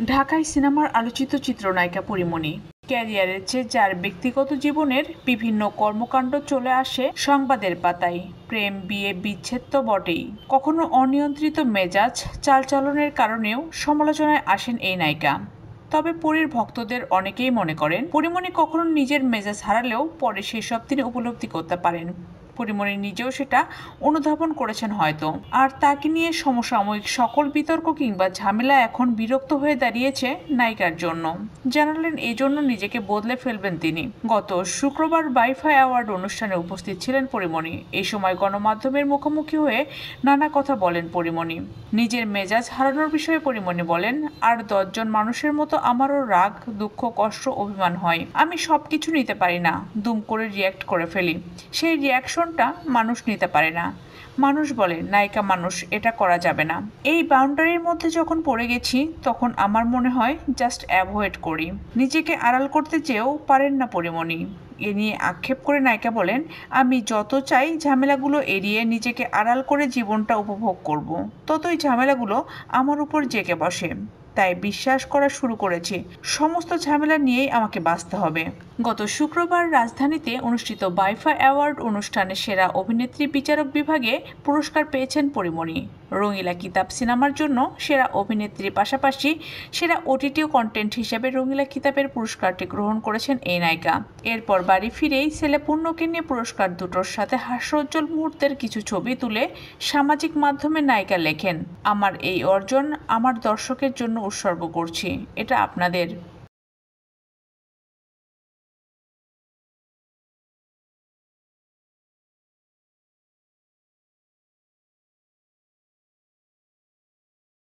ঢাকায় সিনেমার আলোচিত চিত্রনায়িকা পরীমণি ক্যারিয়ারের চেয়ে যার ব্যক্তিগত জীবনের বিভিন্ন কর্মকাণ্ড চলে আসে সংবাদের পাতায়। প্রেম, বিয়ে, বিচ্ছেদ তো বটেই, কখনো অনিয়ন্ত্রিত মেজাজ চালচলনের কারণেও সমালোচনায় আসেন এই নায়িকা। তবে পরীর ভক্তদের অনেকেই মনে করেন পরীমণি কখনো নিজের মেজাজ হারালেও পরে সেসব তিনি উপলব্ধি করতে পারেন। পরীমণি নিজেও সেটা অনুধাবন করেছেন হয়তো। আর তাকে নিয়ে সমসাময়িক সকল বিতর্ক কিংবা ঝামেলা এখন বিরক্ত হয়ে দাঁড়িয়েছে নায়িকার জন্য। জানালেন এই জন্য নিজেকে বদলে ফেলবেন তিনি। গত শুক্রবার বাইফা অ্যাওয়ার্ড অনুষ্ঠানে উপস্থিত ছিলেন পরীমণি। এই সময় গণমাধ্যমের মুখোমুখি হয়ে নানা কথা বলেন পরীমণি। নিজের মেজাজ হারানোর বিষয়ে পরীমণি বলেন, আর 10 জন মানুষের মতো আমারও রাগ, দুঃখ, কষ্ট, অভিমান হয়। আমি সবকিছু নিতে পারি না, দুম করে রিয়্যাক্ট করে ফেলি। সেই রিয়াকশনটা মানুষ নিতে পারে না। মানুষ বলে নায়িকা মানুষ, এটা করা যাবে না। এই বাউন্ডারির মধ্যে যখন পড়ে গেছি তখন আমার মনে হয় জাস্ট অ্যাভয়েড করি। নিজেকে আড়াল করতে চেয়েও পারেন না পরীমণি। এ নিয়ে আক্ষেপ করে নায়িকা বলেন, আমি যত চাই ঝামেলাগুলো এড়িয়ে নিজেকে আড়াল করে জীবনটা উপভোগ করব, ততই ঝামেলাগুলো আমার উপর জেঁকে বসে। তাই বিশ্বাস করা শুরু করেছি সমস্ত ঝামেলা নিয়েই আমাকে বাঁচতে হবে। গত শুক্রবার রাজধানীতে অনুষ্ঠিত বাইফা অ্যাওয়ার্ড অনুষ্ঠানে সেরা অভিনেত্রী বিচারক বিভাগে পুরস্কার পেয়েছেন পরীমণি। রঙিলা কিতাব সিনেমার জন্য সেরা অভিনেত্রীর পাশাপাশি সেরা ওটিটি কন্টেন্ট হিসেবে রঙিলা কিতাবের পুরস্কারটি গ্রহণ করেছেন এই নায়িকা। এরপর বাড়ি ফিরেই ছেলে পূর্ণকে নিয়ে পুরস্কার দুটোর সাথে হাস্যোজ্জ্বল মুহূর্তের কিছু ছবি তুলে সামাজিক মাধ্যমে নায়িকা লেখেন, আমার এই অর্জন আমার দর্শকের জন্য উৎসর্গ করছি, এটা আপনাদের।